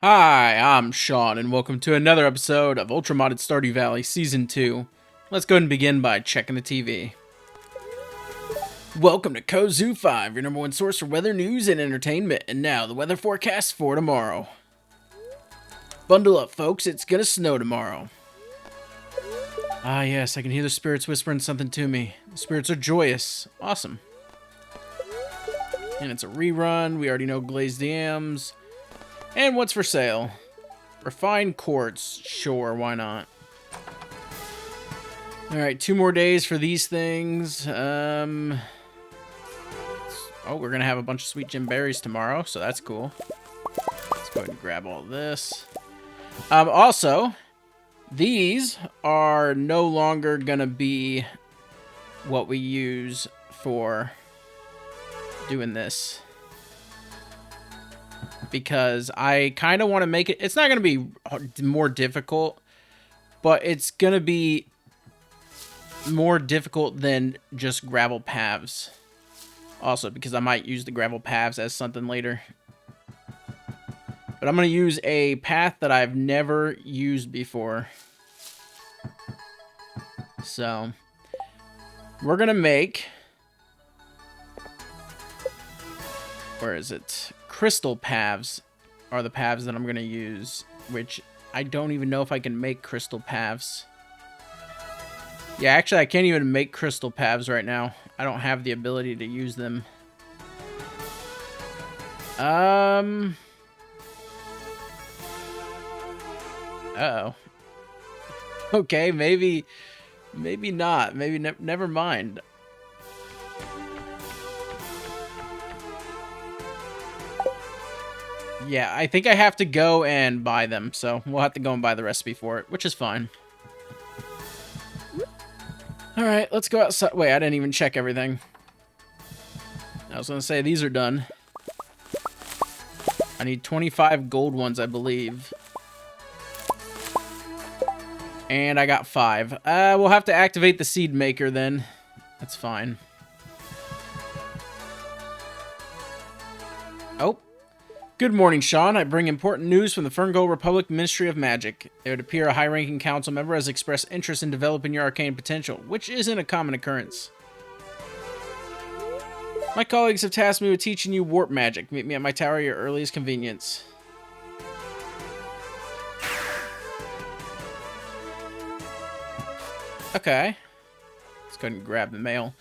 Hi, I'm Sean, and welcome to another episode of Ultra Modded Stardew Valley Season 2. Let's go ahead and begin by checking the TV. Welcome to Kozoo 5, your number one source for weather news and entertainment, and now the weather forecast for tomorrow. Bundle up, folks, it's gonna snow tomorrow. Ah yes, I can hear the spirits whispering something to me. The spirits are joyous. Awesome. And it's a rerun, we already know glazed yams. And what's for sale? Refined quartz. Sure, why not? Alright, 2 more days for these things. Oh, we're gonna have a bunch of sweet gem berries tomorrow, so that's cool. Let's go ahead and grab all this. Also, these are no longer gonna be what we use for doing this. Because I kind of want to make it... It's not going to be more difficult, but it's going to be more difficult than just gravel paths. Also, because I might use the gravel paths as something later. But I'm going to use a path that I've never used before. So, we're going to make... Where is it? Crystal paths are the paths that I'm going to use, which I don't even know if I can make crystal paths. Yeah, actually, I can't even make crystal paths right now. I don't have the ability to use them. Uh-oh. Okay, maybe not. Maybe never mind. Yeah, I think I have to go and buy them, so we'll have to go and buy the recipe for it, which is fine. Alright, let's go outside. Wait, I didn't even check everything. I was gonna say, these are done. I need 25 gold ones, I believe. And I got 5. We'll have to activate the seed maker then. That's fine. Oh. Good morning, Sean. I bring important news from the Ferngold Republic Ministry of Magic. It would appear a high-ranking council member has expressed interest in developing your arcane potential, which isn't a common occurrence. My colleagues have tasked me with teaching you warp magic. Meet me at my tower at your earliest convenience. Okay. Let's go ahead and grab the mail.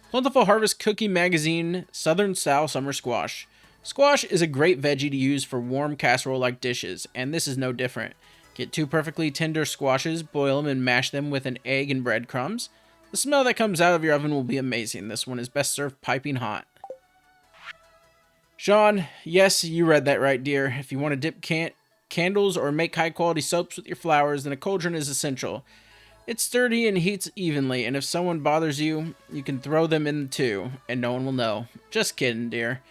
Plentiful Harvest Cookie Magazine, Southern Style Summer Squash. Squash is a great veggie to use for warm casserole-like dishes, and this is no different. Get 2 perfectly tender squashes, boil them, and mash them with an egg and breadcrumbs. The smell that comes out of your oven will be amazing. This one is best served piping hot. Sean, yes, you read that right, dear. If you want to dip candles or make high-quality soaps with your flowers, then a cauldron is essential. It's sturdy and heats evenly, and if someone bothers you, you can throw them in too, and no one will know. Just kidding, dear.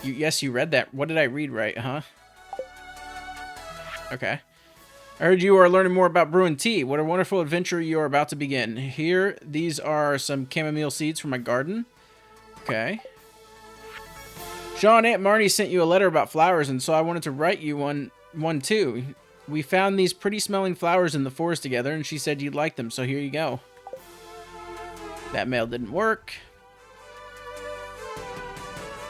Yes, you read that. What did I read right, huh? Okay. I heard you are learning more about brewing tea. What a wonderful adventure you are about to begin. Here, these are some chamomile seeds from my garden. Okay. Sean, Aunt Marnie sent you a letter about flowers, and so I wanted to write you one too. We found these pretty smelling flowers in the forest together, and she said you'd like them, so here you go. That mail didn't work.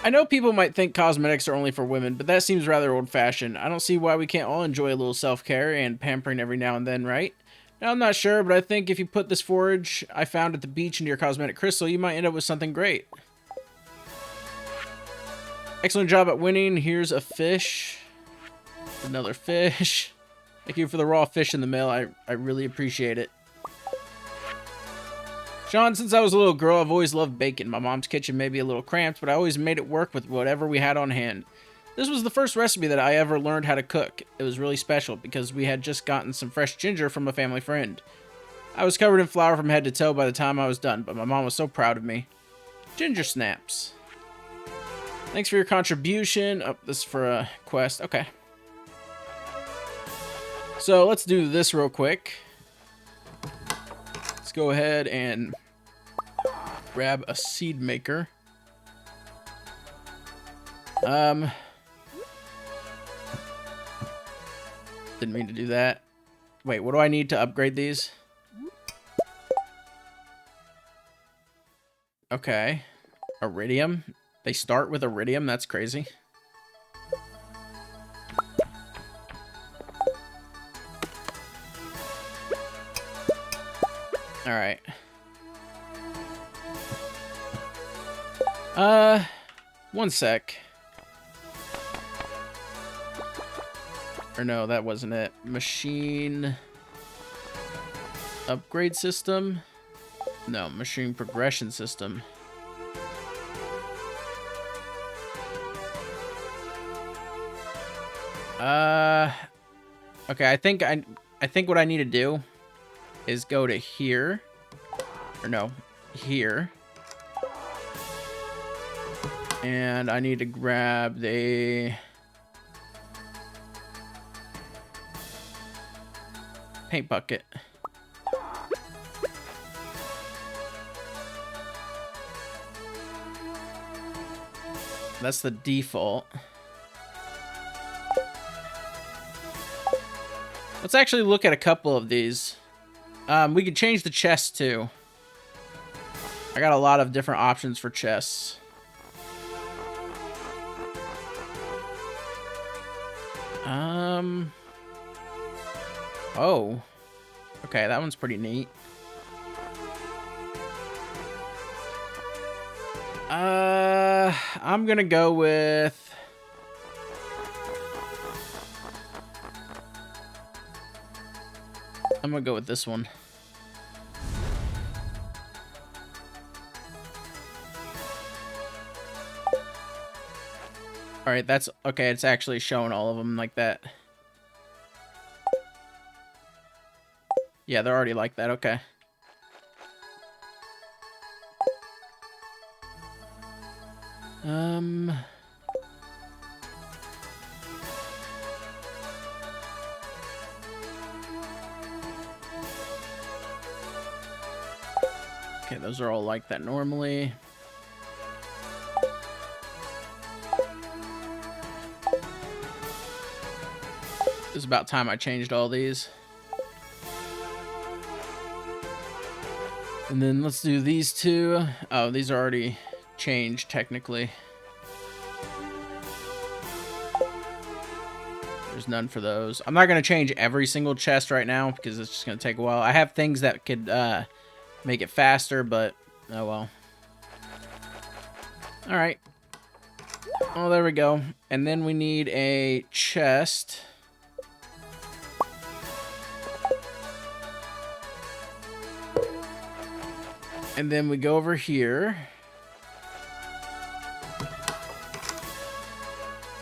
I know people might think cosmetics are only for women, but that seems rather old-fashioned. I don't see why we can't all enjoy a little self-care and pampering every now and then, right? Now, I'm not sure, but I think if you put this forage I found at the beach into your cosmetic crystal, you might end up with something great. Excellent job at winning. Here's a fish. Another fish. Thank you for the raw fish in the mail. I really appreciate it. Sean, since I was a little girl, I've always loved baking. My mom's kitchen may be a little cramped, but I always made it work with whatever we had on hand. This was the first recipe that I ever learned how to cook. It was really special because we had just gotten some fresh ginger from a family friend. I was covered in flour from head to toe by the time I was done, but my mom was so proud of me. Ginger snaps. Thanks for your contribution. Oh, this is for a quest. Okay. So let's do this real quick. Let's go ahead and grab a seed maker. Didn't mean to do that. Wait, what do I need to upgrade these? Okay. Iridium. They start with iridium. That's crazy. All right. One sec. Or no, that wasn't it. Machine upgrade system? No, machine progression system. Okay, I think what I need to do is go to here. Or no, here. And I need to grab the paint bucket. That's the default. Let's actually look at a couple of these. We could change the chest too. I got a lot of different options for chests. Oh. Okay, that one's pretty neat. I'm gonna go with... I'm gonna go with this one. Alright, that's... Okay, it's actually showing all of them like that. Yeah, they're already like that, okay. Okay, those are all like that normally. It's about time I changed all these. And then let's do these two. Oh, these are already changed technically. There's none for those. I'm not going to change every single chest right now because it's just going to take a while. I have things that could make it faster, but oh well. All right. Oh, there we go. And then we need a chest. And then we go over here.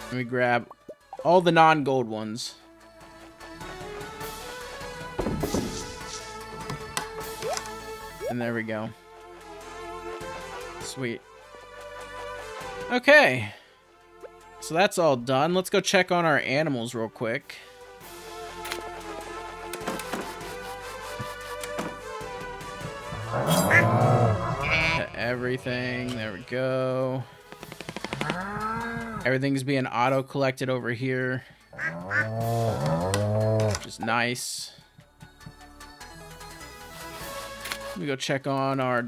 And we grab all the non-gold ones. And there we go. Sweet. Okay. So that's all done. Let's go check on our animals real quick. Everything. There we go. Everything's being auto-collected over here. Which is nice. Let me go check on our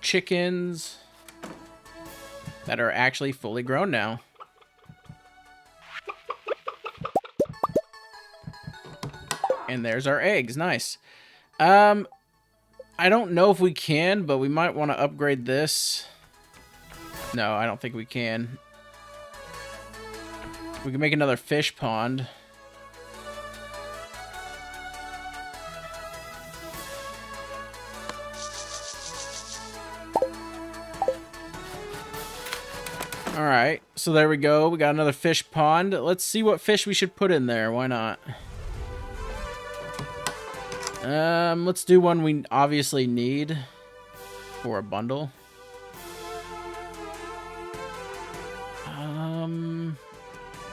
chickens that are actually fully grown now. And there's our eggs. Nice. I don't know if we can, but we might want to upgrade this. No, I don't think we can. We can make another fish pond. Alright, so there we go. We got another fish pond. Let's see what fish we should put in there. Why not? Let's do one we obviously need for a bundle.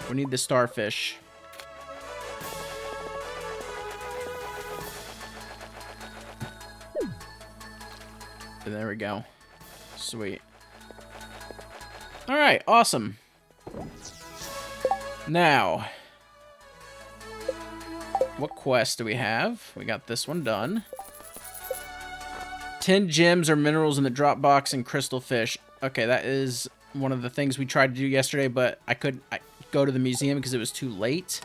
We need the starfish. And there we go. Sweet. All right, awesome. Now, What quest do we have? We got this one done. 10 gems or minerals in the drop box and crystal fish. Okay, that is one of the things we tried to do yesterday, but I couldn't go to the museum because it was too late.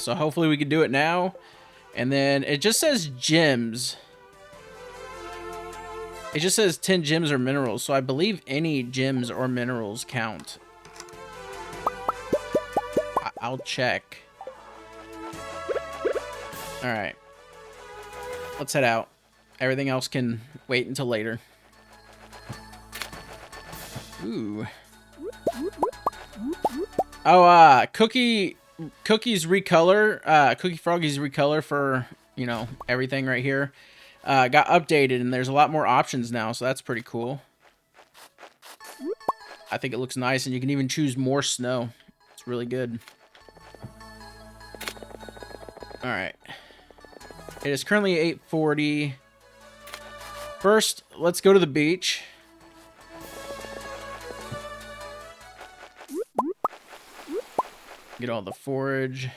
So hopefully we can do it now. And then it just says gems. It just says 10 gems or minerals, so I believe any gems or minerals count. I'll check. Alright. Let's head out. Everything else can wait until later. Ooh. Oh, Cookie's recolor, Cookie Froggy's recolor for, you know, everything right here, got updated, and there's a lot more options now, so that's pretty cool. I think it looks nice, and you can even choose more snow. It's really good. Alright. It is currently 8:40. First, let's go to the beach. Get all the forage.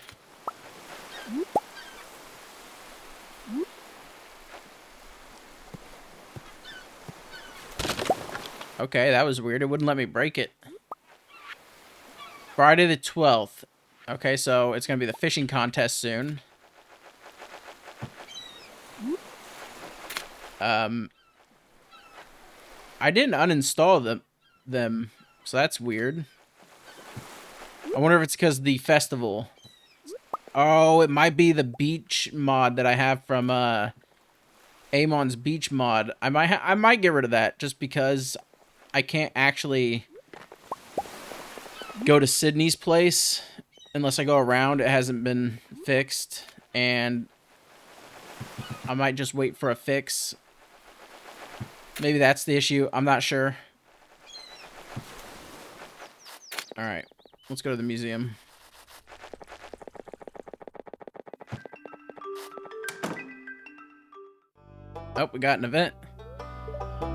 Okay, that was weird. It wouldn't let me break it. Friday the 12th. Okay, so it's going to be the fishing contest soon. I didn't uninstall them, so that's weird. I wonder if it's because of the festival. Oh, it might be the beach mod that I have from Amon's beach mod. I might get rid of that just because I can't actually go to Sydney's place unless I go around. It hasn't been fixed, and I might just wait for a fix. Maybe that's the issue. I'm not sure. All right. Let's go to the museum. Oh, we got an event.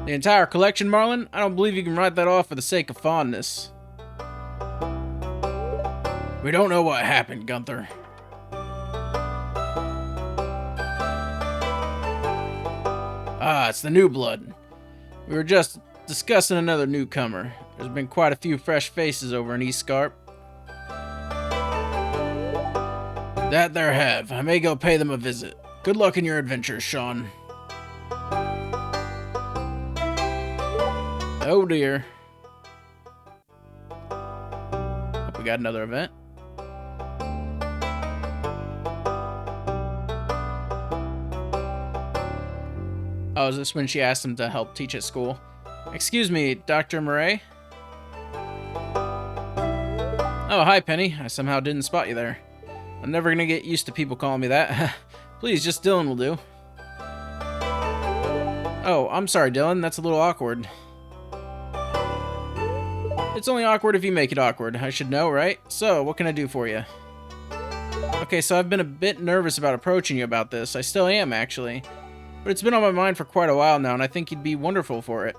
The entire collection, Marlon? I don't believe you can write that off for the sake of fondness. We don't know what happened, Gunther. Ah, it's the new blood. We were just discussing another newcomer. There's been quite a few fresh faces over in East Scarp. That there have. I may go pay them a visit. Good luck in your adventures, Sean. Oh dear. Hope we got another event. Oh, is this when she asked him to help teach at school? Excuse me, Dr. Murray? Oh, hi, Penny. I somehow didn't spot you there. I'm never gonna get used to people calling me that. Please, just Dylan will do. Oh, I'm sorry, Dylan. That's a little awkward. It's only awkward if you make it awkward. I should know, right? So, what can I do for you? Okay, so I've been a bit nervous about approaching you about this. I still am, actually. But it's been on my mind for quite a while now, and I think you'd be wonderful for it.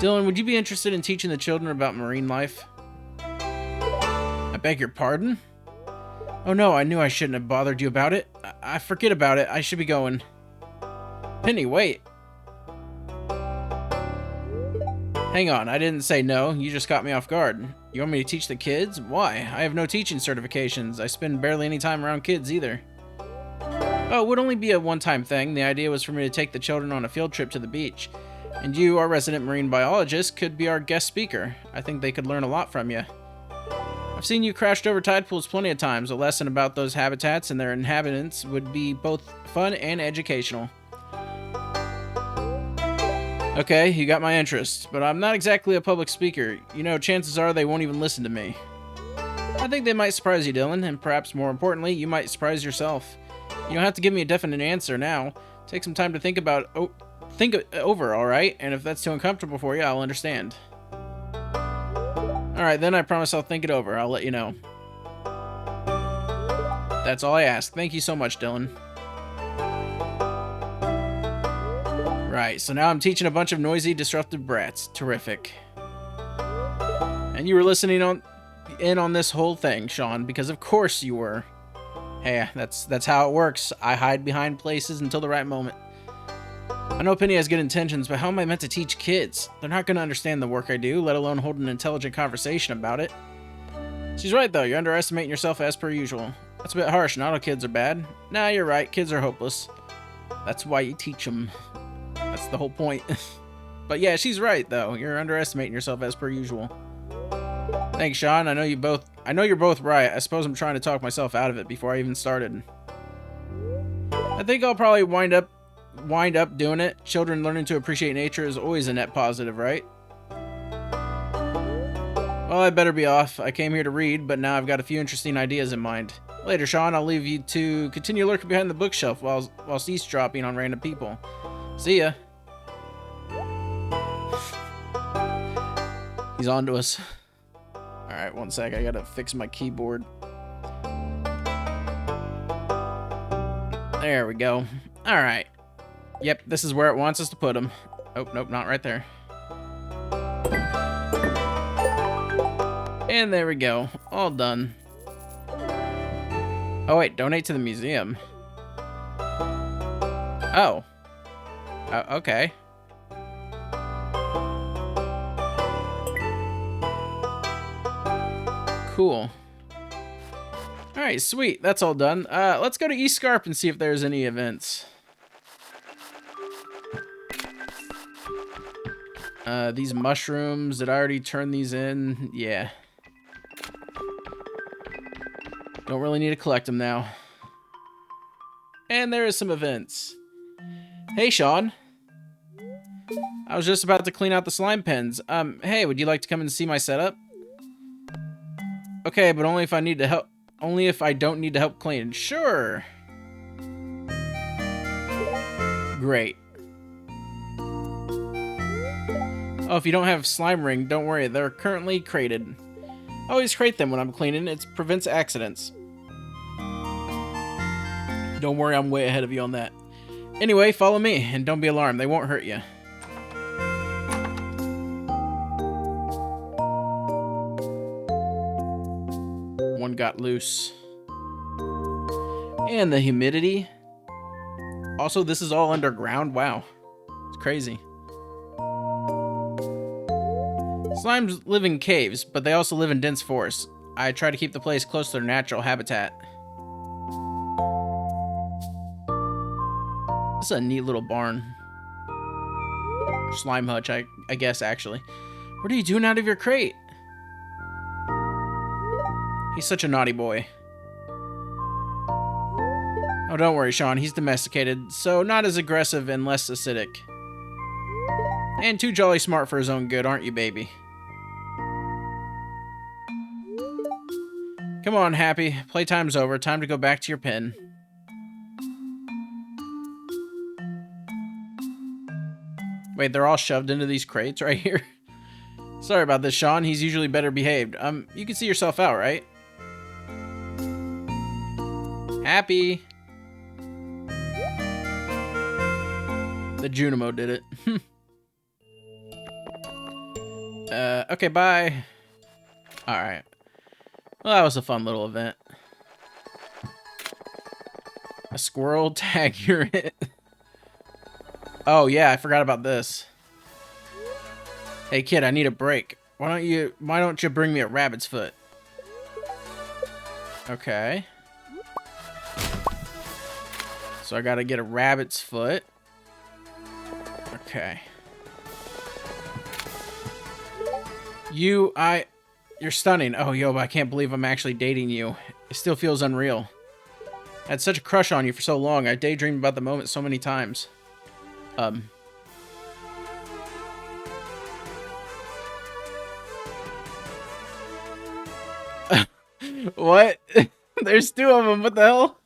Dylan, would you be interested in teaching the children about marine life? I beg your pardon? Oh no, I knew I shouldn't have bothered you about it. I forget about it. I should be going. Penny, wait. Hang on, I didn't say no. You just caught me off guard. You want me to teach the kids? Why? I have no teaching certifications. I spend barely any time around kids either. Oh, it would only be a one-time thing. The idea was for me to take the children on a field trip to the beach. And you, our resident marine biologist, could be our guest speaker. I think they could learn a lot from you. I've seen you crashed over tide pools plenty of times. A lesson about those habitats and their inhabitants would be both fun and educational. Okay, you got my interest, but I'm not exactly a public speaker. You know, chances are they won't even listen to me. I think they might surprise you, Dylan, and perhaps more importantly, you might surprise yourself. You don't have to give me a definite answer now. Take some time to think about think it over, alright? And if that's too uncomfortable for you, I'll understand. Alright, then I promise I'll think it over. I'll let you know. That's all I ask. Thank you so much, Dylan. Right, so now I'm teaching a bunch of noisy, disruptive brats. Terrific. And you were listening in on this whole thing, Sean, because of course you were. Hey, that's how it works. I hide behind places until the right moment. I know Penny has good intentions, but how am I meant to teach kids? They're not going to understand the work I do, let alone hold an intelligent conversation about it. She's right, though. You're underestimating yourself as per usual. That's a bit harsh. Not all kids are bad. Nah, you're right. Kids are hopeless. That's why you teach them. That's the whole point. But yeah, she's right, though. You're underestimating yourself as per usual. Thanks, Sean. I know you're both right. I suppose I'm trying to talk myself out of it before I even started. I think I'll probably wind up doing it. Children learning to appreciate nature is always a net positive, right? Well, I better be off. I came here to read, but now I've got a few interesting ideas in mind. Later, Sean, I'll leave you to continue lurking behind the bookshelf while eavesdropping on random people. See ya. He's on to us. Alright, one sec. I gotta fix my keyboard. There we go. Alright. Yep, this is where it wants us to put him. Oh, nope, not right there. And there we go. All done. Oh, wait. Donate to the museum. Oh. Okay. Cool. Alright, sweet. That's all done. Let's go to East Scarp and see if there's any events. These mushrooms, did I already turn these in? Yeah. Don't really need to collect them now. And there is some events. Hey, Sean. I was just about to clean out the slime pens. Hey, would you like to come and see my setup? Okay, but only if I need to help. Only if I don't need to help clean. Sure. Great. Oh, if you don't have slime ring, don't worry. They're currently crated. I always crate them when I'm cleaning. It prevents accidents. Don't worry, I'm way ahead of you on that. Anyway, follow me, and don't be alarmed. They won't hurt you. One got loose. And the humidity. Also, this is all underground. Wow. It's crazy. Slimes live in caves, but they also live in dense forests. I try to keep the place close to their natural habitat. This is a neat little barn. Slime hutch, I guess, actually. What are you doing out of your crate? He's such a naughty boy. Oh, don't worry, Sean. He's domesticated, so not as aggressive and less acidic. And too jolly smart for his own good, aren't you, baby? Come on, Happy. Playtime's over. Time to go back to your pen. Wait, they're all shoved into these crates right here? Sorry about this, Sean. He's usually better behaved. You can see yourself out, right? Happy. The Junimo did it. Okay, bye. Alright. Well, that was a fun little event. A squirrel tag your hit. Oh, yeah, I forgot about this. Hey, kid, I need a break. Why don't you bring me a rabbit's foot? Okay. So I gotta get a rabbit's foot. Okay. You're stunning. Oh, yo, I can't believe I'm actually dating you. It still feels unreal. I had such a crush on you for so long. I daydreamed about the moment so many times. What? There's two of them. What the hell?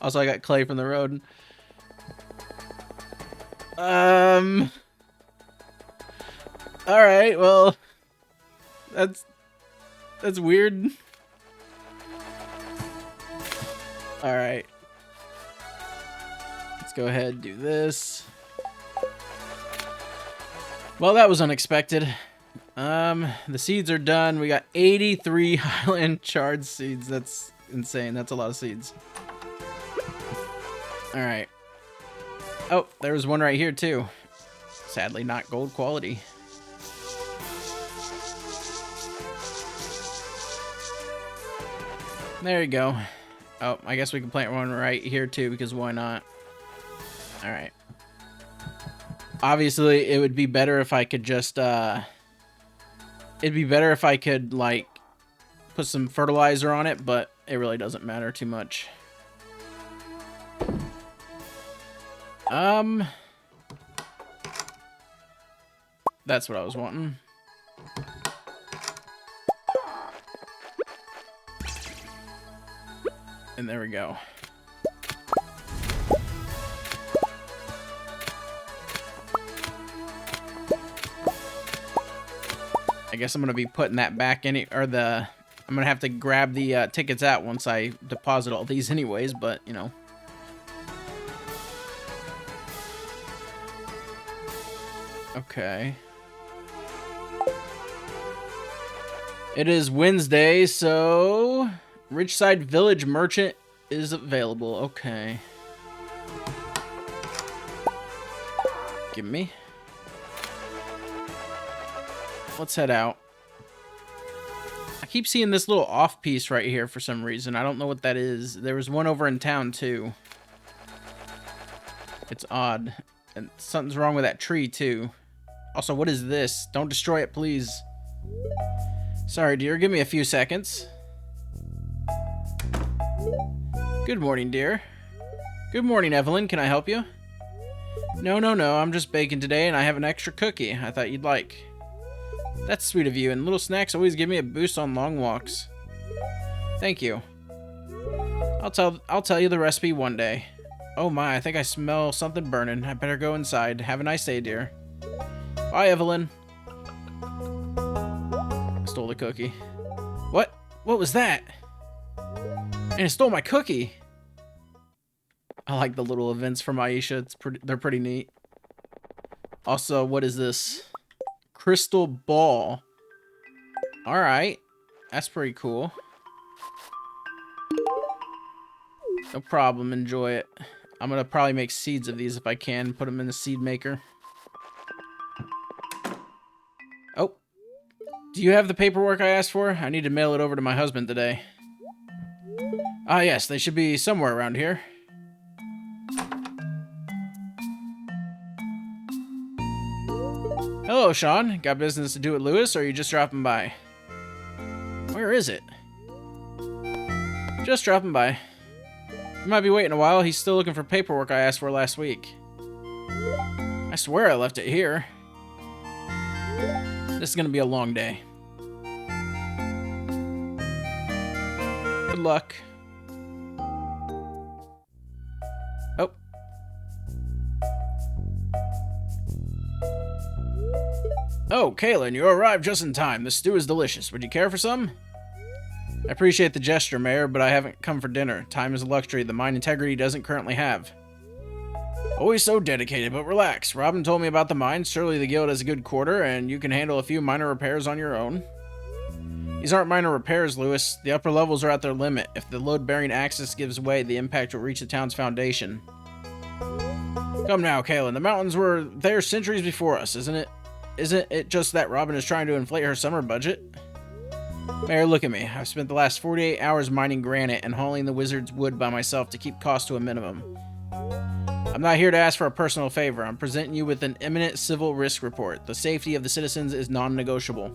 Also, I got clay from the road. Alright, well... That's weird. Alright. Let's go ahead and do this. Well, that was unexpected. The seeds are done. We got 83 Highland Chard seeds. That's insane. That's a lot of seeds. All right. Oh, there was one right here too. Sadly, not gold quality. There you go. Oh, I guess we can plant one right here too, because why not? All right. Obviously, it would be better if I could just, it'd be better if I could, like, put some fertilizer on it, but it really doesn't matter too much. That's what I was wanting. And there we go. I guess I'm gonna be putting that back in it, or I'm gonna have to grab the tickets out once I deposit all these anyways, but you know. Okay. It is Wednesday, so Ridgeside Village Merchant is available. Okay. Give me. Let's head out. I keep seeing this little off piece right here for some reason. I don't know what that is. There was one over in town too. It's odd. And something's wrong with that tree too. Also, what is this? Don't destroy it, please. Sorry, dear. Give me a few seconds. Good morning, dear. Good morning, Evelyn. Can I help you? No. I'm just baking today, and I have an extra cookie I thought you'd like. That's sweet of you, and little snacks always give me a boost on long walks. Thank you. I'll tell you the recipe one day. Oh my, I think I smell something burning. I better go inside. Have a nice day, dear. Bye, Evelyn. I stole the cookie. What? What was that? And it stole my cookie. I like the little events from Aisha. They're pretty neat. Also, what is this? Crystal ball. All right, that's pretty cool. No problem. Enjoy it. I'm gonna probably make seeds of these if I can. Put them in the seed maker. Oh, do you have the paperwork I asked for? I need to mail it over to my husband today. Ah, yes, they should be somewhere around here. Hello, Sean. Got business to do with Lewis, or are you just dropping by? Where is it? Just dropping by. You might be waiting a while. He's still looking for paperwork I asked for last week. I swear I left it here. This is gonna be a long day. Good luck. Oh. Oh, Kaylin, you arrived just in time. The stew is delicious. Would you care for some? I appreciate the gesture, Mayor, but I haven't come for dinner. Time is a luxury the mine integrity doesn't currently have. Always so dedicated, but relax. Robin told me about the mine. Surely the guild has a good quarter, and you can handle a few minor repairs on your own. These aren't minor repairs, Lewis. The upper levels are at their limit. If the load-bearing axis gives way, the impact will reach the town's foundation. Come now, Kaylin. The mountains were there centuries before us, isn't it? Isn't it just that Robin is trying to inflate her summer budget? Mayor, look at me. I've spent the last 48 hours mining granite and hauling the wizard's wood by myself to keep costs to a minimum. I'm not here to ask for a personal favor. I'm presenting you with an imminent civil risk report. The safety of the citizens is non-negotiable.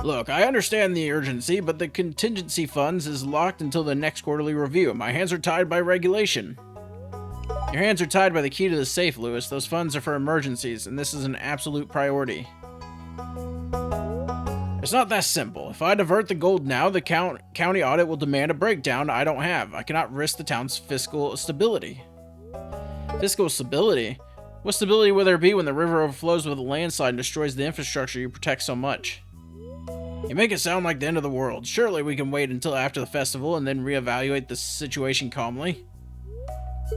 Look, I understand the urgency, but the contingency funds is locked until the next quarterly review. My hands are tied by regulation. Your hands are tied by the key to the safe, Lewis. Those funds are for emergencies, and this is an absolute priority. It's not that simple. If I divert the gold now, the county audit will demand a breakdown I don't have. I cannot risk the town's fiscal stability. Fiscal stability? What stability will there be when the river overflows with a landslide and destroys the infrastructure you protect so much? You make it sound like the end of the world. Surely we can wait until after the festival and then reevaluate the situation calmly.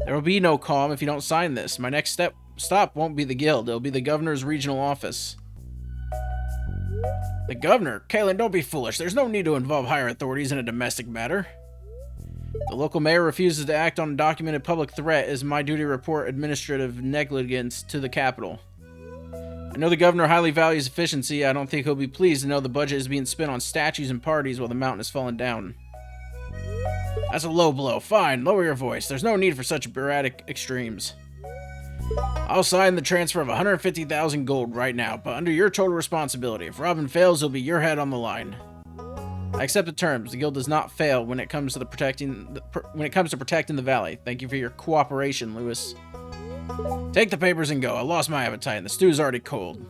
There will be no calm if you don't sign this. My next stop won't be the guild. It'll be the governor's regional office. The governor? Kalen, don't be foolish. There's no need to involve higher authorities in a domestic matter. The local mayor refuses to act on a documented public threat. It is my duty to report administrative negligence to the capital. I know the governor highly values efficiency. I don't think he'll be pleased to know the budget is being spent on statues and parties while the mountain is falling down. That's a low blow. Fine, lower your voice. There's no need for such erratic extremes. I'll sign the transfer of 150,000 gold right now, but under your total responsibility. If Robin fails, it'll be your head on the line. I accept the terms. The guild does not fail when it comes to protecting the valley. Thank you for your cooperation, Lewis. Take the papers and go. I lost my appetite, and the stew's already cold.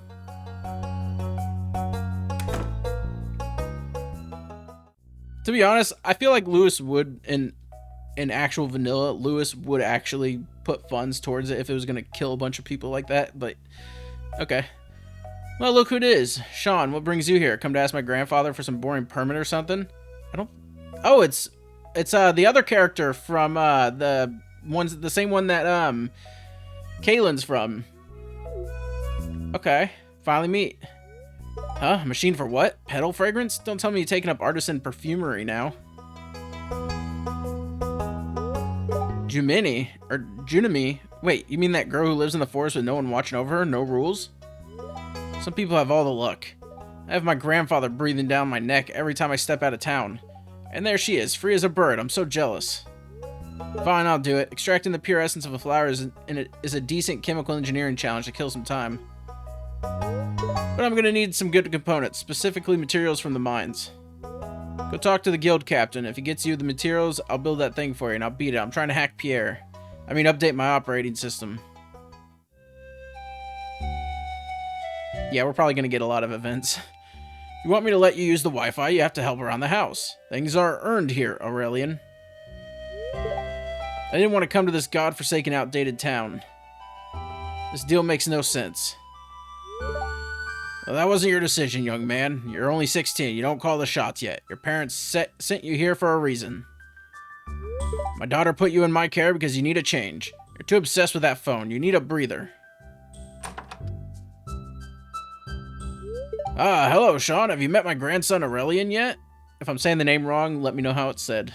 To be honest, I feel like Lewis would, in actual vanilla, Lewis would actually put funds towards it if it was going to kill a bunch of people like that, but okay. Well, look who it is. Sean, what brings you here? Come to ask my grandfather for some boring permit or something? Oh, it's the other character from the same one that Kaylin's from. Okay, finally meet. Huh? Machine for what? Petal fragrance? Don't tell me you're taking up artisan perfumery now. Junimi? Wait, you mean that girl who lives in the forest with no one watching over her? No rules? Some people have all the luck. I have my grandfather breathing down my neck every time I step out of town. And there she is, free as a bird. I'm so jealous. Fine, I'll do it. Extracting the pure essence of a flower is a decent chemical engineering challenge to kill some time. But I'm gonna need some good components, specifically materials from the mines. Go talk to the guild captain. If he gets you the materials, I'll build that thing for you and I'll beat it. I'm trying to hack Pierre. Update my operating system. Yeah, we're probably gonna get a lot of events. If you want me to let you use the Wi-Fi, you have to help around the house. Things are earned here, Aurelian. I didn't want to come to this godforsaken, outdated town. This deal makes no sense. Well, that wasn't your decision, young man. You're only 16. You don't call the shots yet. Your parents sent you here for a reason. My daughter put you in my care because you need a change. You're too obsessed with that phone. You need a breather. Ah, hello, Sean. Have you met my grandson Aurelian yet? If I'm saying the name wrong, let me know how it's said.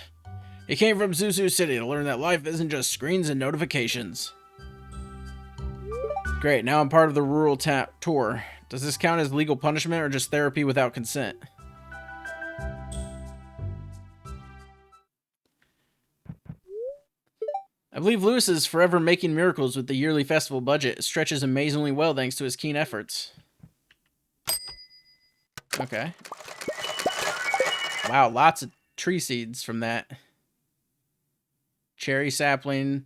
He came from Zuzu City to learn that life isn't just screens and notifications. Great, now I'm part of the rural tour. Does this count as legal punishment or just therapy without consent? I believe Lewis is forever making miracles with the yearly festival budget. It stretches amazingly well thanks to his keen efforts. Okay. Wow, lots of tree seeds from that. Cherry sapling.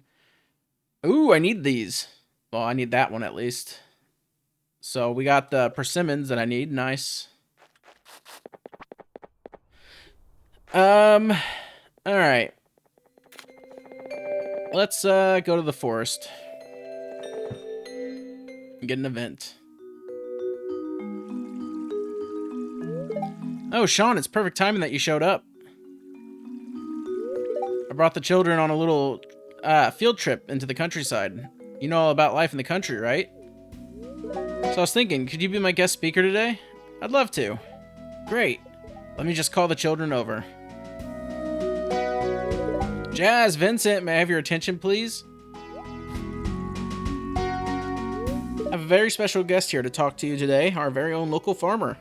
Ooh, I need these. Well, I need that one at least. So we got the persimmons that I need. Nice. Alright. Let's go to the forest. Get an event. Oh, Sean, it's perfect timing that you showed up. I brought the children on a little field trip into the countryside. You know all about life in the country, right? So I was thinking, could you be my guest speaker today? I'd love to. Great. Let me just call the children over. Jazz, Vincent, may I have your attention, please? I have a very special guest here to talk to you today, our very own local farmer.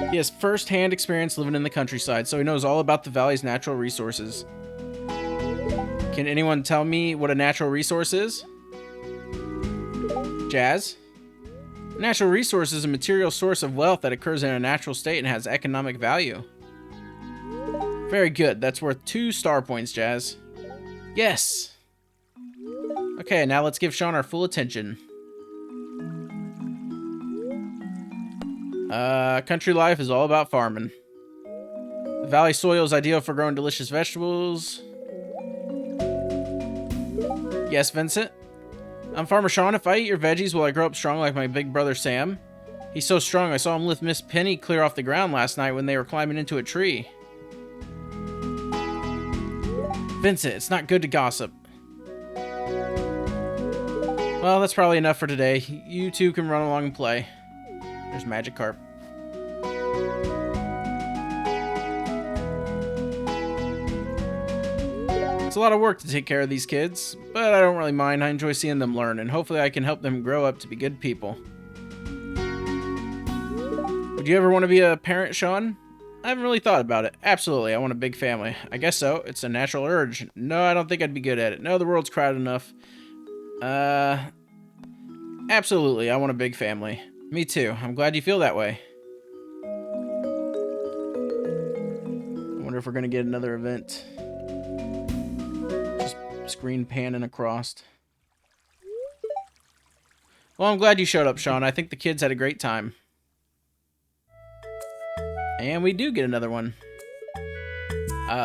He has first-hand experience living in the countryside, so he knows all about the valley's natural resources. Can anyone tell me what a natural resource is? Jazz? A natural resource is a material source of wealth that occurs in a natural state and has economic value. Very good. That's worth 2 star points, Jazz. Yes! Okay, now let's give Sean our full attention. Country life is all about farming. The valley soil is ideal for growing delicious vegetables. Yes, Vincent? I'm Farmer Sean. If I eat your veggies, will I grow up strong like my big brother Sam? He's so strong, I saw him lift Miss Penny clear off the ground last night when they were climbing into a tree. Vincent, it's not good to gossip. Well, that's probably enough for today. You two can run along and play. There's Magikarp. It's a lot of work to take care of these kids, but I don't really mind. I enjoy seeing them learn, and hopefully I can help them grow up to be good people. Would you ever want to be a parent, Sean? I haven't really thought about it. Absolutely, I want a big family. I guess so. It's a natural urge. No, I don't think I'd be good at it. No, the world's crowded enough. Absolutely, I want a big family. Me too. I'm glad you feel that way. I wonder if we're gonna get another event. Just screen panning across. Well, I'm glad you showed up, Sean. I think the kids had a great time. And we do get another one.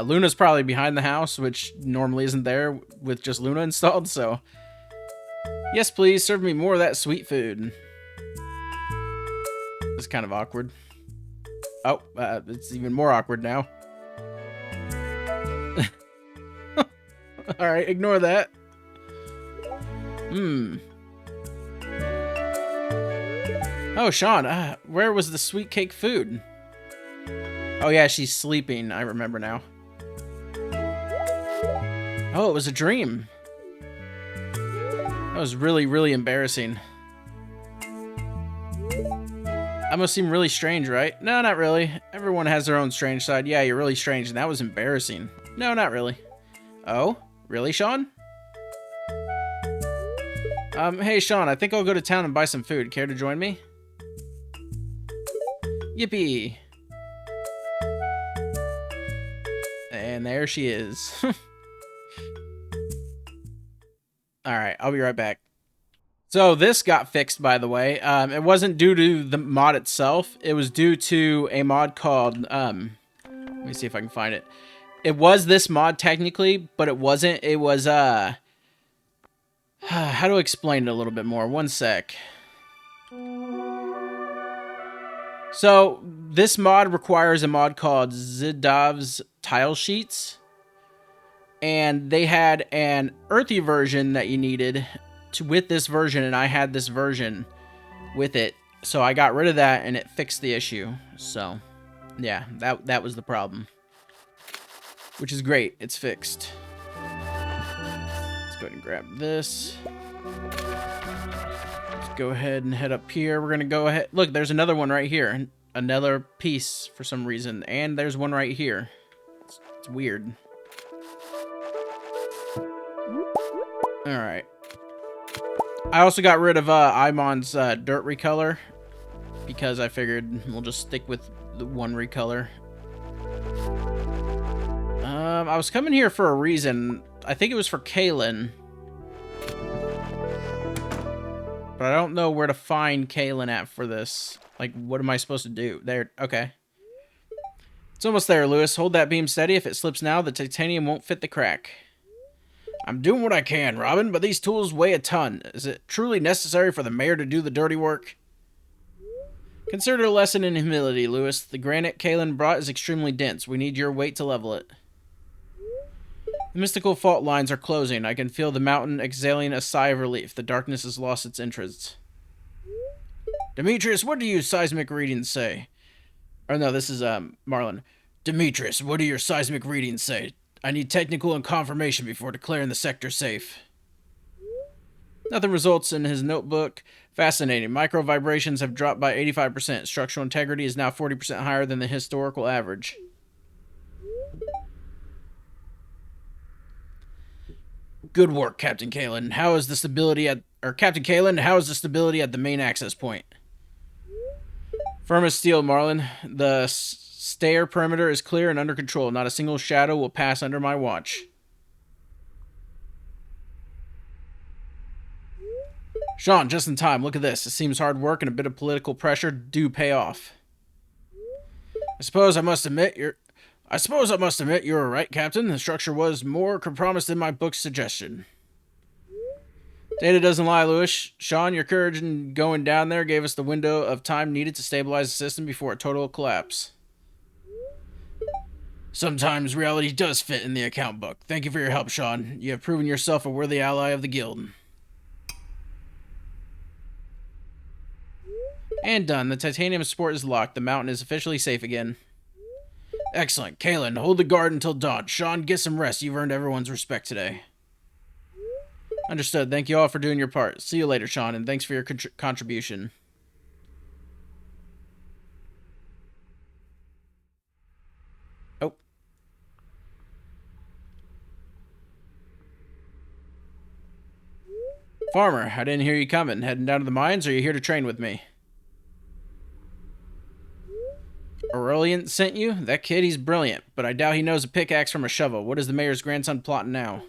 Luna's probably behind the house, which normally isn't there with just Luna installed, so... Yes, please, serve me more of that sweet food. It's kind of awkward. Oh, it's even more awkward now. Alright, ignore that. Oh, Sean, where was the sweet cake food? Oh yeah, she's sleeping. I remember now. Oh, it was a dream. That was really, really embarrassing. I must seem really strange, right? No, not really. Everyone has their own strange side. Yeah, you're really strange, and that was embarrassing. No, not really. Oh? Really, Sean? Hey, Sean, I think I'll go to town and buy some food. Care to join me? Yippee! And there she is. Alright, I'll be right back. So this got fixed, by the way. It wasn't due to the mod itself. It was due to a mod called... let me see if I can find it. It was this mod, technically, but it wasn't. It was, how to explain it a little bit more? One sec. So, this mod requires a mod called Zidov's Tile Sheets. And they had an earthy version that you needed with this version, and I had this version with it. So I got rid of that, and it fixed the issue. So, yeah, that was the problem. Which is great. It's fixed. Let's go ahead and grab this. Let's go ahead and head up here. We're going to go ahead. Look, there's another one right here. Another piece for some reason. And there's one right here. It's weird. Alright. I also got rid of Imon's dirt recolor. Because I figured we'll just stick with the one recolor. I was coming here for a reason. I think it was for Kaylin. But I don't know where to find Kaylin at for this. Like, what am I supposed to do? There, okay. It's almost there, Lewis. Hold that beam steady. If it slips now, the titanium won't fit the crack. I'm doing what I can, Robin, but these tools weigh a ton. Is it truly necessary for the mayor to do the dirty work? Consider it a lesson in humility, Lewis. The granite Kaylin brought is extremely dense. We need your weight to level it. The mystical fault lines are closing. I can feel the mountain exhaling a sigh of relief. The darkness has lost its entrance. Demetrius, what do your seismic readings say? Oh no, this is Marlin. Demetrius, what do your seismic readings say? I need technical and confirmation before declaring the sector safe. Nothing results in his notebook. Fascinating. Micro vibrations have dropped by 85%. Structural integrity is now 40% higher than the historical average. Good work, Captain Kaylin. How is the stability at... Captain Kaylin, how is the stability at the main access point? Firm as steel, Marlin. The stair perimeter is clear and under control. Not a single shadow will pass under my watch. Sean, just in time. Look at this. It seems hard work and a bit of political pressure do pay off. I suppose I must admit you're right, Captain. The structure was more compromised than my book's suggestion. Data doesn't lie, Lewis. Sean, your courage in going down there gave us the window of time needed to stabilize the system before a total collapse. Sometimes reality does fit in the account book. Thank you for your help, Sean. You have proven yourself a worthy ally of the guild. And done. The titanium support is locked. The mountain is officially safe again. Excellent. Kalen, hold the guard until dawn. Sean, get some rest. You've earned everyone's respect today. Understood. Thank you all for doing your part. See you later, Sean, and thanks for your contribution. Oh. Farmer, I didn't hear you coming. Heading down to the mines, or are you here to train with me? Aurelian sent you? That kid, he's brilliant, but I doubt he knows a pickaxe from a shovel. What is the mayor's grandson plotting now?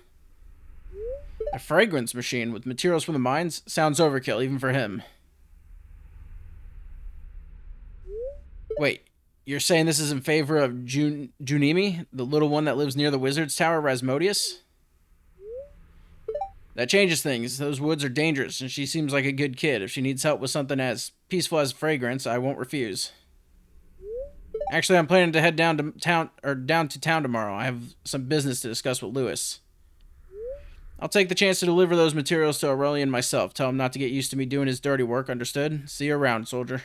A fragrance machine with materials from the mines? Sounds overkill, even for him. Wait, you're saying this is in favor of Junimi, the little one that lives near the wizard's tower, Rasmodius? That changes things. Those woods are dangerous, and she seems like a good kid. If she needs help with something as peaceful as fragrance, I won't refuse. Actually, I'm planning to head down to town tomorrow. I have some business to discuss with Lewis. I'll take the chance to deliver those materials to Aurelian myself. Tell him not to get used to me doing his dirty work, understood? See you around, soldier.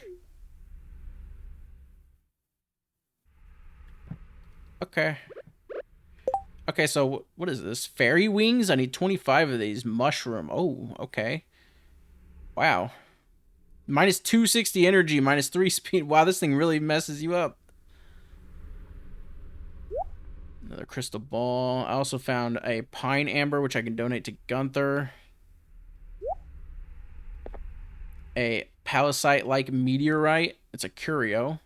Okay. Okay, so what is this? Fairy wings? I need 25 of these. Mushroom. Oh, okay. Wow. Minus 260 energy, minus 3 speed. Wow, this thing really messes you up. Another crystal ball. I also found a pine amber, which I can donate to Gunther. A palisite-like meteorite. It's a curio.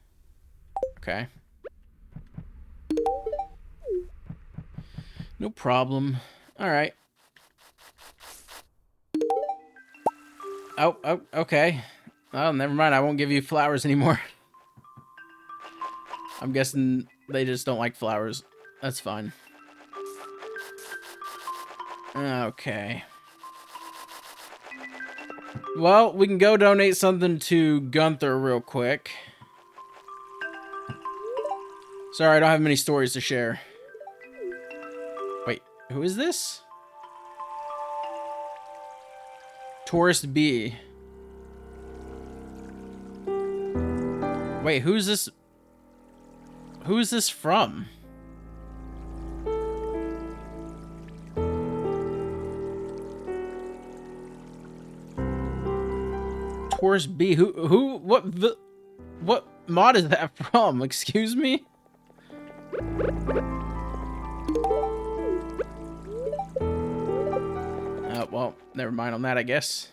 Okay. No problem. Alright. Oh, okay. Oh, never mind. I won't give you flowers anymore. I'm guessing they just don't like flowers. That's fine. Okay. Well, we can go donate something to Gunther real quick. Sorry, I don't have many stories to share. Wait, who is this? Tourist B. Wait, who's this? Who's this from? Tourist B. What mod is that from? Excuse me? Well, never mind on that, I guess.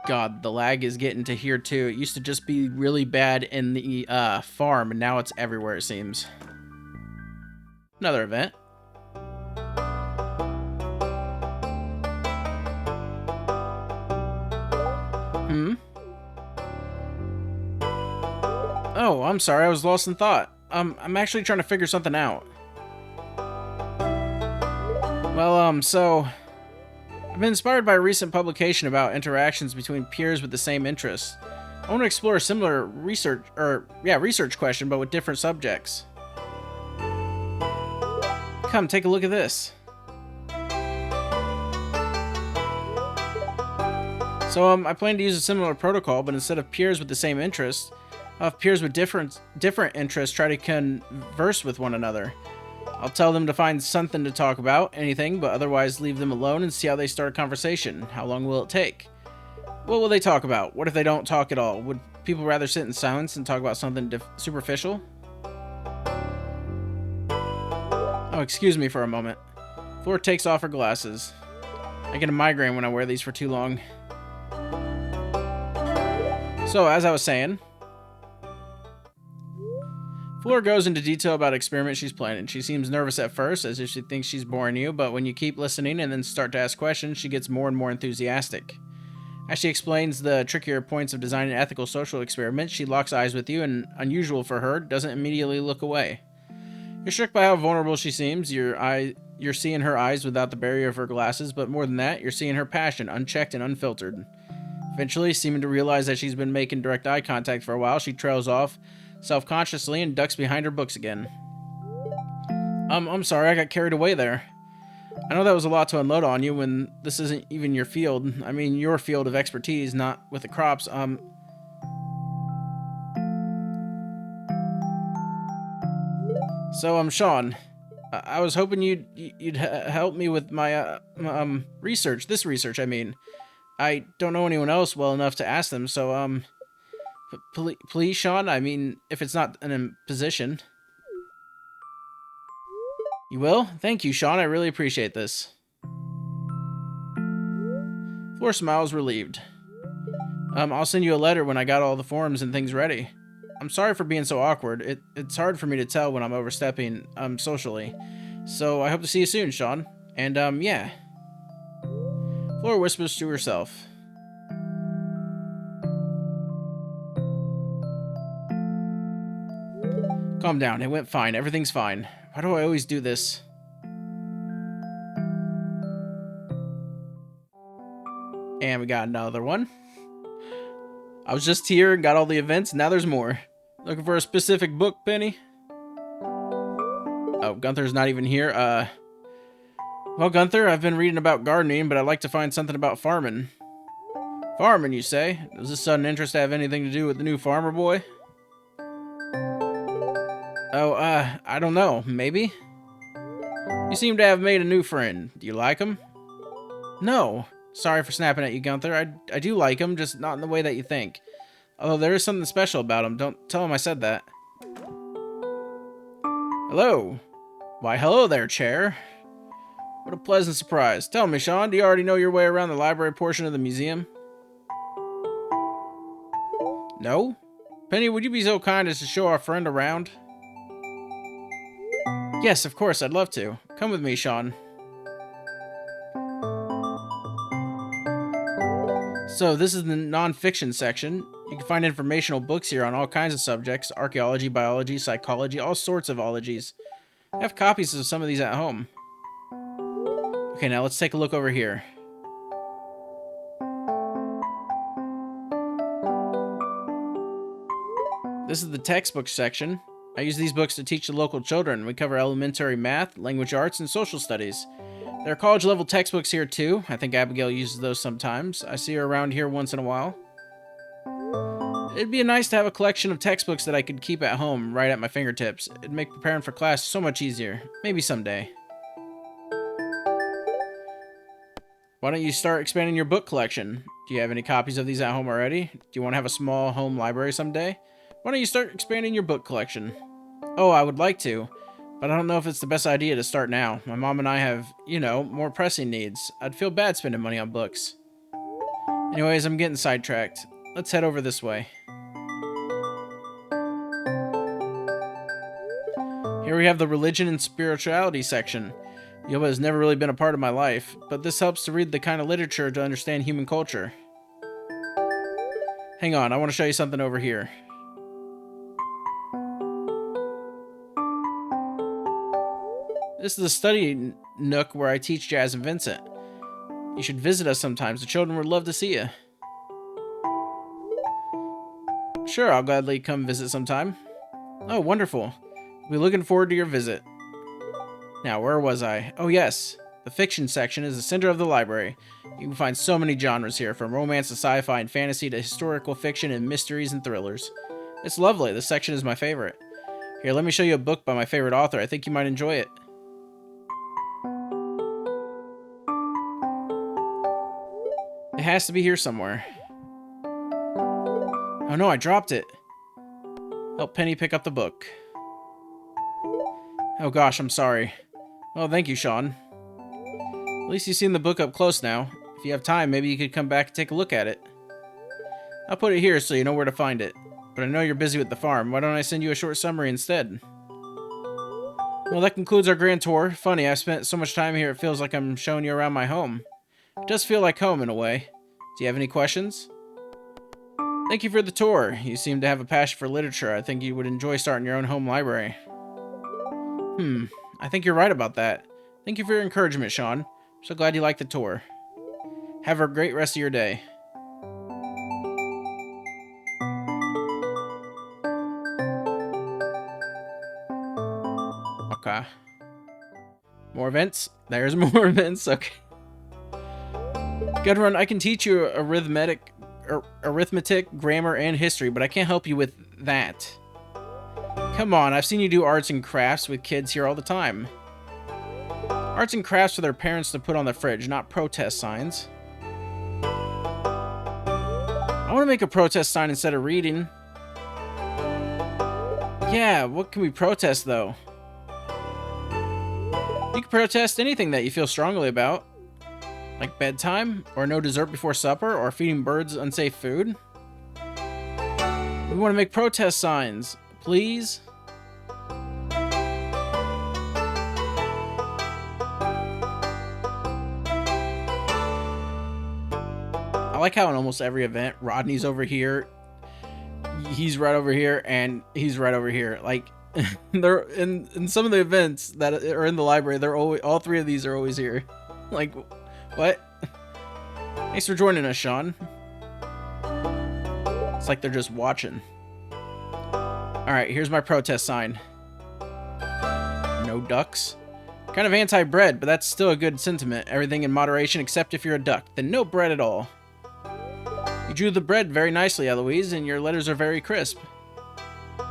God, the lag is getting to here too. It used to just be really bad in the farm, and now it's everywhere, it seems. Another event. Oh, I'm sorry, I was lost in thought. I'm actually trying to figure something out. Well, so I've been inspired by a recent publication about interactions between peers with the same interests. I want to explore a similar research question, but with different subjects. Come, take a look at this. So, I plan to use a similar protocol, but instead of peers with the same interests, I'll have peers with different interests try to converse with one another. I'll tell them to find something to talk about, anything, but otherwise leave them alone and see how they start a conversation. How long will it take? What will they talk about? What if they don't talk at all? Would people rather sit in silence and talk about something superficial? Oh, excuse me for a moment. Floor takes off her glasses. I get a migraine when I wear these for too long. So, as I was saying, Floor goes into detail about an experiment she's planning. She seems nervous at first, as if she thinks she's boring you, but when you keep listening and then start to ask questions, she gets more and more enthusiastic. As she explains the trickier points of designing an ethical social experiment, she locks eyes with you and, unusual for her, doesn't immediately look away. You're struck by how vulnerable she seems. You're seeing her eyes without the barrier of her glasses, but more than that, you're seeing her passion, unchecked and unfiltered. Eventually, seeming to realize that she's been making direct eye contact for a while, she trails off self-consciously and ducks behind her books again. I'm sorry, I got carried away there. I know that was a lot to unload on you when this isn't even your field. I mean, your field of expertise, not with the crops. So, Sean, I was hoping you'd help me with my research. This research, I mean. I don't know anyone else well enough to ask them, so please, Sean. I mean, if it's not an imposition. You will? Thank you, Sean. I really appreciate this. Floor smiles relieved. I'll send you a letter when I got all the forms and things ready. I'm sorry for being so awkward. It's hard for me to tell when I'm overstepping, socially. So I hope to see you soon, Sean. And, yeah. Floor whispers to herself. Calm down. It went fine. Everything's fine. Why do I always do this? And we got another one. I was just here and got all the events, and now there's more. Looking for a specific book, Penny? Oh, Gunther's not even here. Well, Gunther, I've been reading about gardening, but I'd like to find something about farming. Farming, you say? Does this sudden interest have anything to do with the new farmer boy? Oh, I don't know. Maybe? You seem to have made a new friend. Do you like him? No. Sorry for snapping at you, Gunther. I do like him, just not in the way that you think. Although there is something special about him. Don't tell him I said that. Hello. Why, hello there, chair. What a pleasant surprise. Tell me, Sean, do you already know your way around the library portion of the museum? No? Penny, would you be so kind as to show our friend around? Yes, of course, I'd love to. Come with me, Sean. So, this is the non-fiction section. You can find informational books here on all kinds of subjects. Archaeology, biology, psychology, all sorts of ologies. I have copies of some of these at home. Okay, now let's take a look over here. This is the textbook section. I use these books to teach the local children. We cover elementary math, language arts, and social studies. There are college-level textbooks here, too. I think Abigail uses those sometimes. I see her around here once in a while. It'd be nice to have a collection of textbooks that I could keep at home, right at my fingertips. It'd make preparing for class so much easier. Maybe someday. Why don't you start expanding your book collection? Do you have any copies of these at home already? Do you want to have a small home library someday? Why don't you start expanding your book collection? Oh, I would like to. But I don't know if it's the best idea to start now. My mom and I have, you know, more pressing needs. I'd feel bad spending money on books. Anyways, I'm getting sidetracked. Let's head over this way. Here we have the religion and spirituality section. Yoga has never really been a part of my life, but this helps to read the kind of literature to understand human culture. Hang on, I want to show you something over here. This is the study nook where I teach Jazz and Vincent. You should visit us sometimes. The children would love to see you. Sure, I'll gladly come visit sometime. Oh, wonderful. We'll be looking forward to your visit. Now, where was I? Oh, yes. The fiction section is the center of the library. You can find so many genres here, from romance to sci-fi and fantasy to historical fiction and mysteries and thrillers. It's lovely. This section is my favorite. Here, let me show you a book by my favorite author. I think you might enjoy it. It has to be here somewhere. Oh no, I dropped it. Help Penny pick up the book. Oh gosh, I'm sorry. Well, thank you, Sean. At least you've seen the book up close now. If you have time, maybe you could come back and take a look at it. I'll put it here so you know where to find it. But I know you're busy with the farm. Why don't I send you a short summary instead? Well, that concludes our grand tour. Funny, I've spent so much time here it feels like I'm showing you around my home. It does feel like home in a way. Do you have any questions? Thank you for the tour. You seem to have a passion for literature. I think you would enjoy starting your own home library. I think you're right about that. Thank you for your encouragement, Sean. I'm so glad you liked the tour. Have a great rest of your day. Okay. More events. There's more events. Okay. Good run. I can teach you arithmetic, grammar, and history, but I can't help you with that. Come on, I've seen you do arts and crafts with kids here all the time. Arts and crafts for their parents to put on the fridge, not protest signs. I want to make a protest sign instead of reading. Yeah, what can we protest, though? You can protest anything that you feel strongly about. Like bedtime, or no dessert before supper, or feeding birds unsafe food. We want to make protest signs, please. I like how in almost every event, Rodney's over here, he's right over here, and he's right over here. Like, they're in some of the events that are in the library, they're always, all three of these are always here. Like, what? Thanks for joining us, Sean. It's like they're just watching. Alright, here's my protest sign. No ducks. Kind of anti-bread, but that's still a good sentiment. Everything in moderation except if you're a duck. Then no bread at all. You drew the bread very nicely, Eloise, and your letters are very crisp.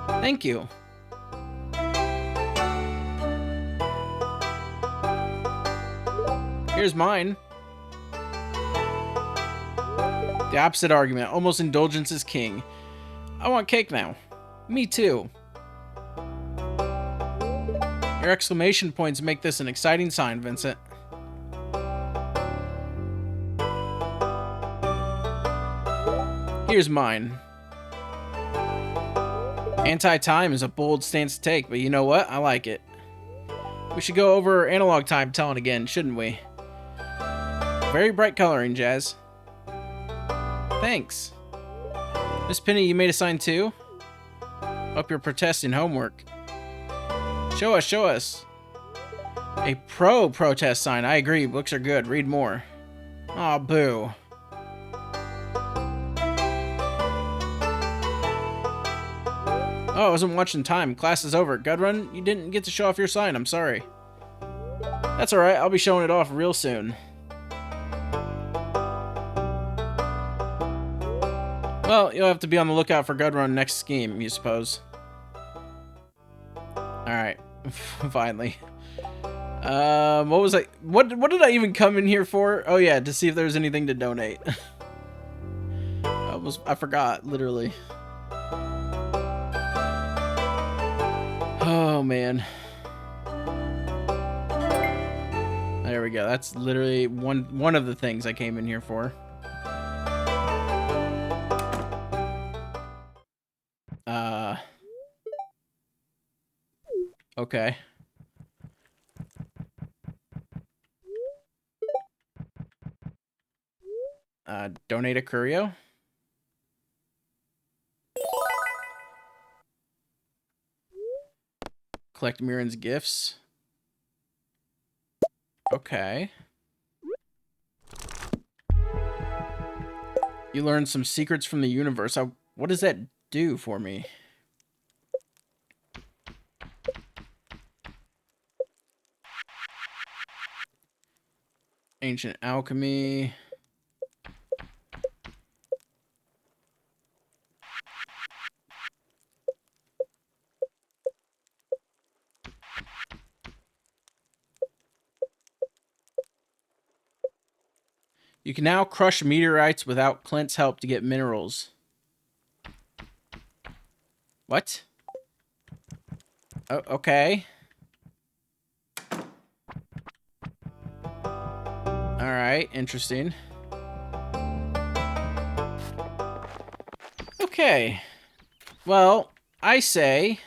Thank you. Here's mine. The opposite argument. Almost indulgence is king. I want cake now. Me too. Your exclamation points make this an exciting sign, Vincent. Here's mine. Anti-time is a bold stance to take, but you know what? I like it. We should go over analog time telling again, shouldn't we? Very bright coloring, Jazz. Thanks. Miss Penny, you made a sign too? Hope you're protesting homework. Show us, show us. A pro-protest sign. I agree. Books are good. Read more. Aw, boo. Oh, I wasn't watching time. Class is over. Gudrun, you didn't get to show off your sign. I'm sorry. That's alright. I'll be showing it off real soon. Well, you'll have to be on the lookout for Gudrun next scheme, you suppose. Alright. Finally. What was I... What did I even come in here for? Oh yeah, to see if there was anything to donate. I forgot, literally. Oh, man. There we go. That's literally one of the things I came in here for. Okay. Donate a curio? Collect Mirren's gifts. Okay. You learned some secrets from the universe. What does that do for me? Ancient alchemy. You can now crush meteorites without Clint's help to get minerals. What? Oh, okay. Alright, interesting. Okay. Well, I say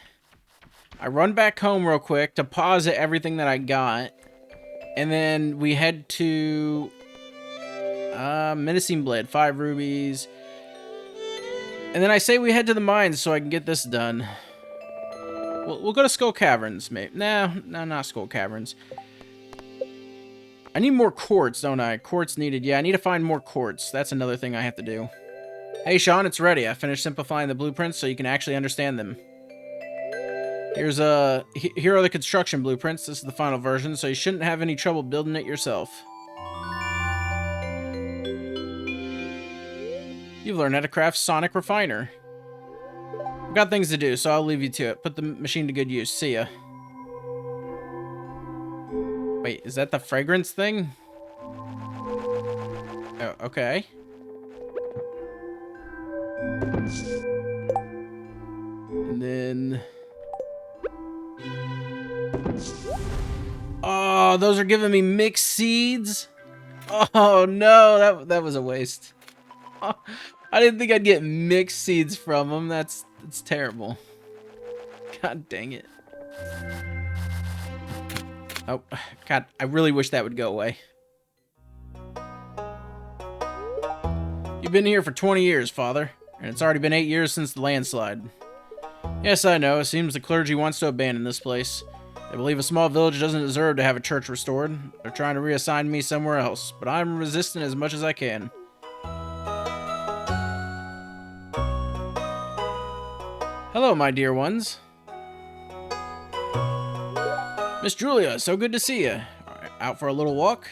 I run back home real quick, deposit everything that I got, and then we head to Menacing Blade, 5 rubies. And then I say we head to the mines so I can get this done. We'll go to Skull Caverns, maybe. No, not Skull Caverns. I need more quartz, don't I? Quartz needed. Yeah, I need to find more quartz. That's another thing I have to do. Hey, Sean, it's ready. I finished simplifying the blueprints so you can actually understand them. Here are the construction blueprints. This is the final version, so you shouldn't have any trouble building it yourself. You've learned how to craft Sonic Refiner. I've got things to do, so I'll leave you to it. Put the machine to good use. See ya. Wait, is that the fragrance thing? Oh, okay. And then... Oh, those are giving me mixed seeds? Oh, no, that was a waste. Oh, I didn't think I'd get mixed seeds from them. That's terrible. God dang it. Oh, God, I really wish that would go away. You've been here for 20 years, Father, and it's already been 8 years since the landslide. Yes, I know. It seems the clergy wants to abandon this place. They believe a small village doesn't deserve to have a church restored. They're trying to reassign me somewhere else, but I'm resisting as much as I can. Hello, my dear ones. Miss Julia, so good to see you. Out for a little walk?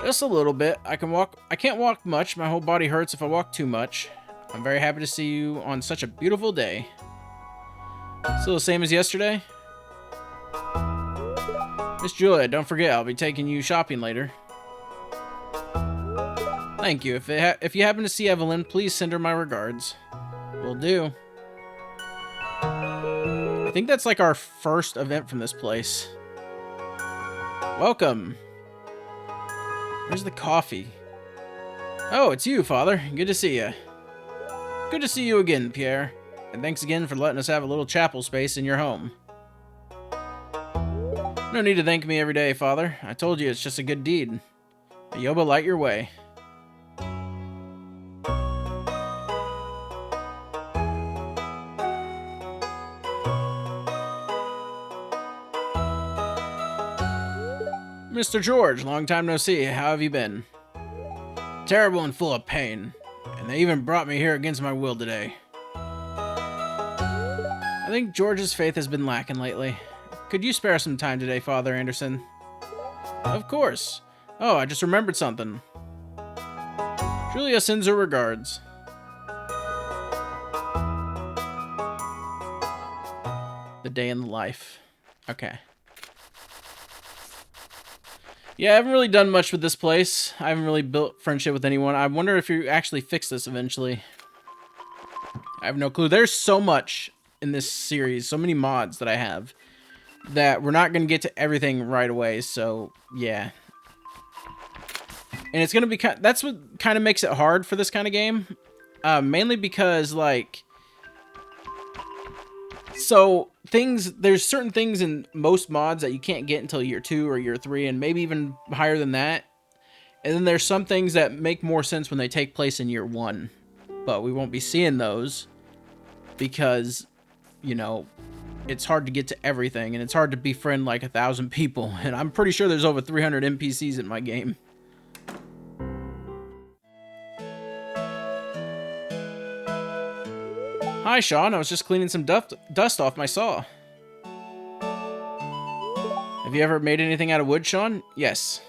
Just a little bit. I can't walk much. My whole body hurts if I walk too much. I'm very happy to see you on such a beautiful day. Still the same as yesterday? Miss Julia, don't forget, I'll be taking you shopping later. Thank you. If you happen to see Evelyn, please send her my regards. Will do. I think that's like our first event from this place. Welcome. Where's the coffee? Oh, it's you, Father. Good to see you. Good to see you again, Pierre. And thanks again for letting us have a little chapel space in your home. No need to thank me every day, Father. I told you it's just a good deed. Yoba, light your way. Mr. George, long time no see. How have you been? Terrible and full of pain. And they even brought me here against my will today. I think George's faith has been lacking lately. Could you spare some time today, Father Anderson? Of course. Oh, I just remembered something. Julia sends her regards. The day in the life. Okay. Yeah, I haven't really done much with this place. I haven't really built friendship with anyone. I wonder if you actually fix this eventually. I have no clue. There's so much in this series, so many mods that I have, that we're not going to get to everything right away, so yeah. And it's going to be that's what kind of makes it hard for this kind of game. Mainly because, like, so there's certain things in most mods that you can't get until year 2 or year 3, and maybe even higher than that. And then there's some things that make more sense when they take place in year 1, but we won't be seeing those because, you know, it's hard to get to everything, and it's hard to befriend like 1,000 people, and I'm pretty sure there's over 300 NPCs in my game. Hi, Sean. I was just cleaning some dust off my saw. Have you ever made anything out of wood, Sean? Yes.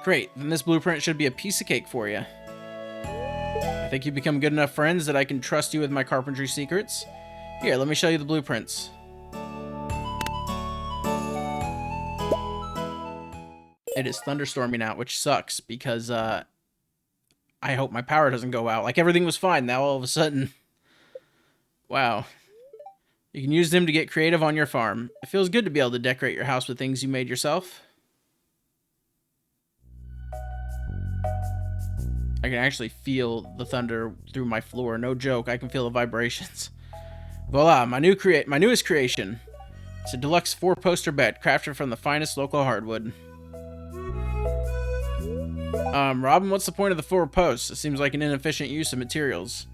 Great. Then this blueprint should be a piece of cake for you. I think you've become good enough friends that I can trust you with my carpentry secrets. Here, let me show you the blueprints. It is thunderstorming out, which sucks because I hope my power doesn't go out. Like, everything was fine. Now all of a sudden... Wow. You can use them to get creative on your farm. It feels good to be able to decorate your house with things you made yourself. I can actually feel the thunder through my floor. No joke, I can feel the vibrations. Voila, my newest creation. It's a deluxe 4-poster bed crafted from the finest local hardwood. Robin, what's the point of the 4 posts? It seems like an inefficient use of materials.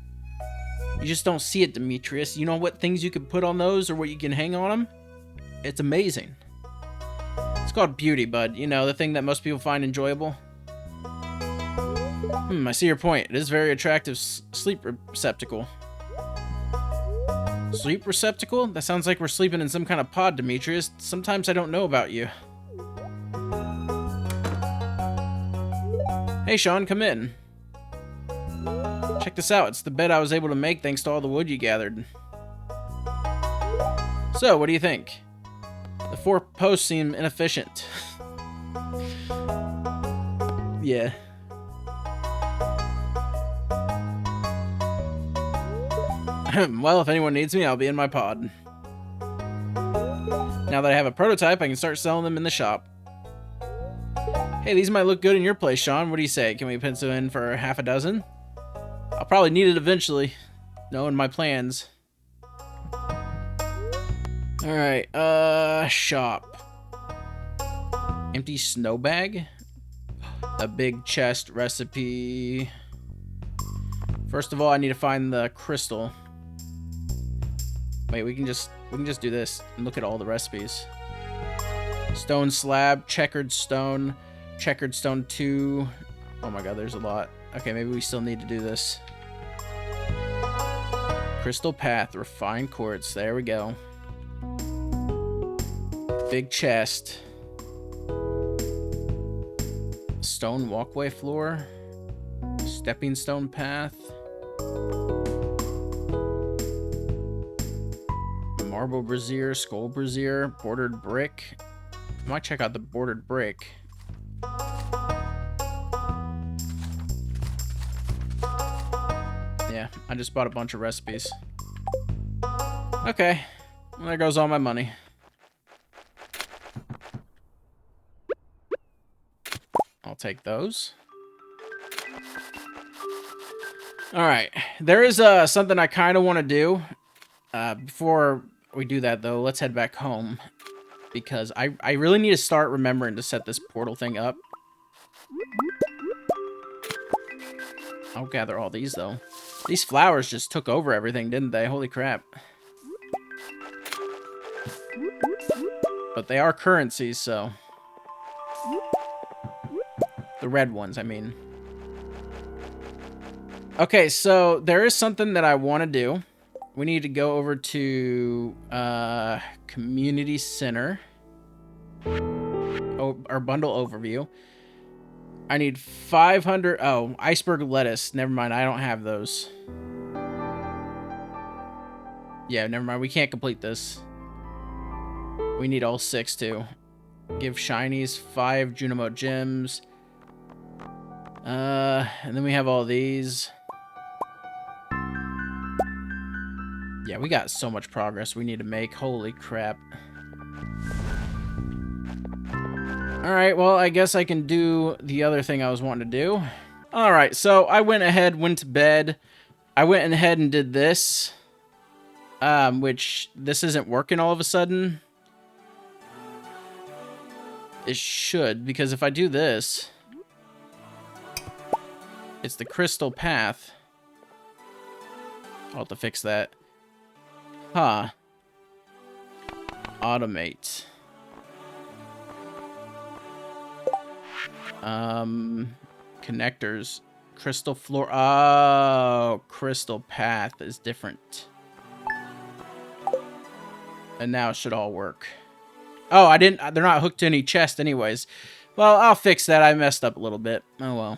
You just don't see it, Demetrius. You know what things you can put on those or what you can hang on them? It's amazing. It's called beauty, bud. You know, the thing that most people find enjoyable. I see your point. It is a very attractive sleep receptacle. Sleep receptacle? That sounds like we're sleeping in some kind of pod, Demetrius. Sometimes I don't know about you. Hey, Sean, come in. Check this out. It's the bed I was able to make thanks to all the wood you gathered. So, what do you think? The 4 posts seem inefficient. Yeah. Well, if anyone needs me, I'll be in my pod. Now that I have a prototype, I can start selling them in the shop. Hey, these might look good in your place, Sean. What do you say? Can we pencil in for half a dozen? I'll probably need it eventually, knowing my plans. Alright, shop. Empty snow bag? A big chest recipe. First of all, I need to find the crystal. Wait, we can just do this and look at all the recipes. Stone slab, checkered stone 2. Oh my god, there's a lot. Okay, maybe we still need to do this. Crystal path, refined quartz. There we go. Big chest. Stone walkway floor. Stepping stone path. Marble brazier, skull brazier, bordered brick. I might check out the bordered brick. Yeah, I just bought a bunch of recipes. Okay, well, there goes all my money. I'll take those. Alright, there is something I kind of want to do. Before we do that, though, let's head back home. Because I really need to start remembering to set this portal thing up. I'll gather all these, though. These flowers just took over everything, didn't they? Holy crap. But they are currencies, so... The red ones, I mean. Okay, so there is something that I want to do. We need to go over to Community Center. Oh, our bundle overview. I need 500... Oh, iceberg lettuce. Never mind, I don't have those. Yeah, never mind. We can't complete this. We need all 6, too. Give shinies 5 Junimo gems. And then we have all these. Yeah, we got so much progress we need to make. Holy crap. Alright, well, I guess I can do the other thing I was wanting to do. Alright, so I went to bed. I went ahead and did this. Which, this isn't working all of a sudden. It should, because if I do this... It's the crystal path. I'll have to fix that. Huh. Automate. Connectors. Crystal floor. Oh, crystal path is different. And now it should all work. Oh, I didn't. They're not hooked to any chest anyways. Well, I'll fix that. I messed up a little bit. Oh, well.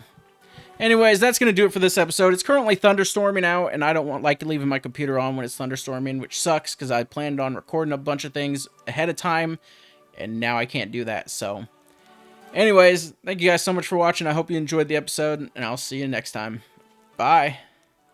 Anyways, that's going to do it for this episode. It's currently thunderstorming out, and I don't like leaving my computer on when it's thunderstorming, which sucks because I planned on recording a bunch of things ahead of time, and now I can't do that. So, anyways, thank you guys so much for watching. I hope you enjoyed the episode, and I'll see you next time. Bye.